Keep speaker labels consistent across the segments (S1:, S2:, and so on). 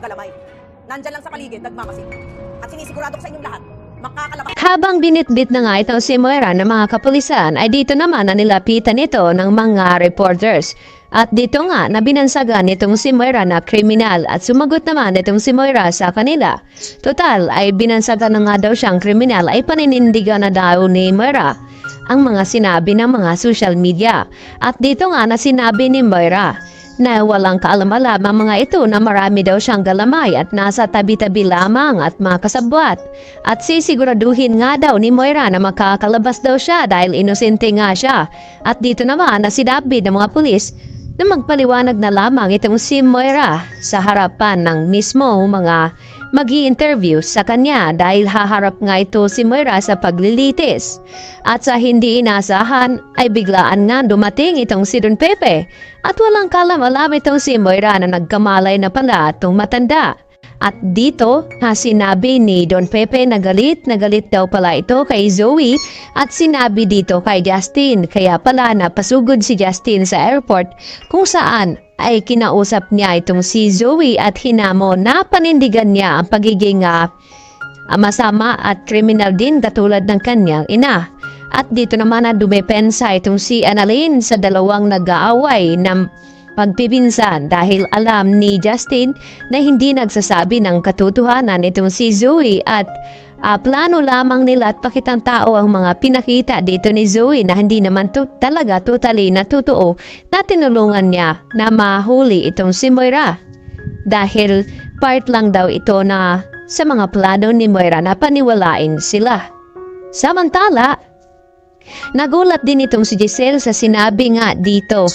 S1: galamay. Nandyan lang sa paligid, nagmamasid. At sinisigurado ko sa inyong lahat, makakalabas.
S2: Habang binitbit na nga itong si Moira ng mga kapulisan ay dito naman na nilapitan ito ng mga reporters. At dito nga na binansagan itong si Moira na kriminal at sumagot naman itong si Moira sa kanila. Total ay binansagan na nga daw siyang kriminal ay paninindigan na daw ni Moira ang mga sinabi ng mga social media. At dito nga na sinabi ni Moira na walang kaalam-alam ang mga ito na marami daw siyang galamay at nasa tabi-tabi lamang at makasabwat. At sisiguraduhin nga daw ni Moira na makakalabas daw siya dahil inosente nga siya. At dito naman na sinabi ng mga pulis na magpaliwanag na lamang itong si Moira sa harapan ng mismo mga mag-i-interview sa kanya dahil haharap nga ito si Moira sa paglilitis. At sa hindi inasahan ay biglaan nga dumating itong si Don Pepe at walang kalam-alam itong si Moira na nagkamalay na pala itong matanda. At dito na sinabi ni Don Pepe na galit daw pala ito kay Zoe at sinabi dito kay Justin kaya pala napasugod si Justin sa airport kung saan ay kinausap niya itong si Zoe at hinamon na panindigan niya ang pagiging masama at kriminal din katulad ng kanyang ina. At dito naman na dumepensa itong si Annalyn sa dalawang nag-aaway ng pagpipinsan dahil alam ni Justin na hindi nagsasabi ng katotohanan itong si Zoe at plano lamang nila at pakitang tao ang mga pinakita dito ni Zoe na hindi naman talaga totally na totoo na tinulungan niya na mahuli itong si Moira. Dahil part lang daw ito na sa mga plano ni Moira na paniwalain sila. Samantala, nagulat din itong si Giselle sa sinabi nga dito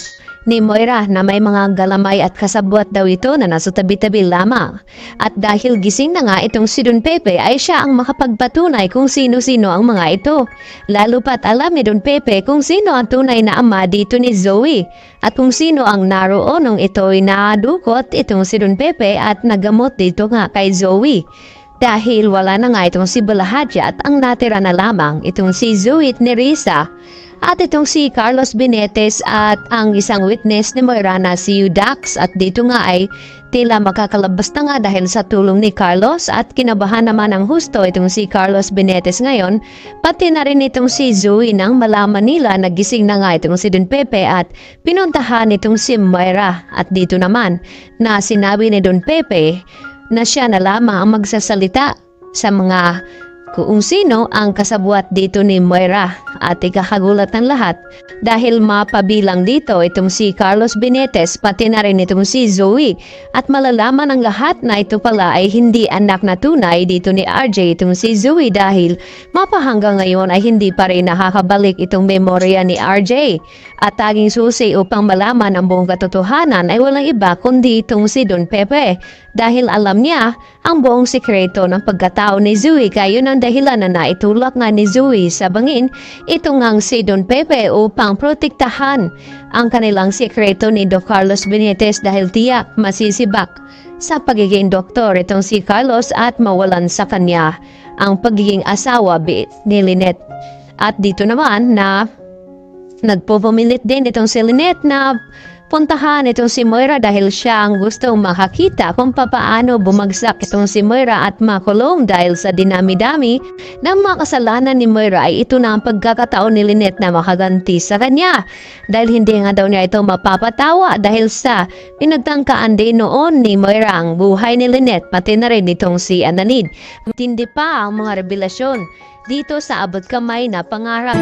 S2: ni Moira na may mga galamay at kasabwat daw ito na nasa tabi-tabi lamang. At dahil gising na nga itong si Don Pepe ay siya ang makapagpatunay kung sino-sino ang mga ito. Lalo pat alam ni Don Pepe kung sino ang tunay na ama dito ni Zoe at kung sino ang naroon nung ito'y nadukot itong si Don Pepe at nagamot dito nga kay Zoe. Dahil wala na nga itong si Balahadja at ang natira na lamang itong si Zoe at Nerissa. At itong si Carlos Benetes at ang isang witness ni Moira na si Udax at dito nga ay tila makakalabas na nga dahil sa tulong ni Carlos at kinabahan naman ang husto itong si Carlos Benetes ngayon pati na rin itong si Zoe nang malaman nila nagising na nga itong si Don Pepe at pinuntahan itong si Moira at dito naman na sinabi ni Don Pepe na siya na lamang ang magsasalita sa mga kung sino ang kasabwat dito ni Moira at ikakagulat ng lahat dahil mapabilang dito itong si Carlos Benetes pati na rin itong si Zoe at malalaman ng lahat na ito pala ay hindi anak na tunay dito ni RJ itong si Zoe dahil mapahanggang ngayon ay hindi pa rin nakakabalik itong memorya ni RJ at taging susi upang malaman ang buong katotohanan ay walang iba kundi itong si Don Pepe dahil alam niya ang buong sikreto ng pagkatao ni Zoe kaya yun ang dahilan na naitulak nga ni Zoe sa bangin ito ngang si Don Pepe upang protektahan ang kanilang sikreto ni Don Carlos Benetes dahil tiyak masisibak sa pagiging doktor itong si Carlos at mawalan sa kanya ang pagiging asawa ni Lynette. At dito naman na nagpupumilit din itong si Lynette na puntahan itong si Moira dahil siya ang gustong makakita kung papaano bumagsak itong si Moira at makulong dahil sa dinami-dami ng mga kasalanan ni Moira ay ito na ang pagkakataon ni Lynette na makaganti sa kanya dahil hindi nga daw niya ito mapapatawa dahil sa pinagtangkaan din noon ni Moira ang buhay ni Lynette pati na rin itong si Annalyn. Matindi pa ang mga revelasyon dito sa abot kamay na pangarap.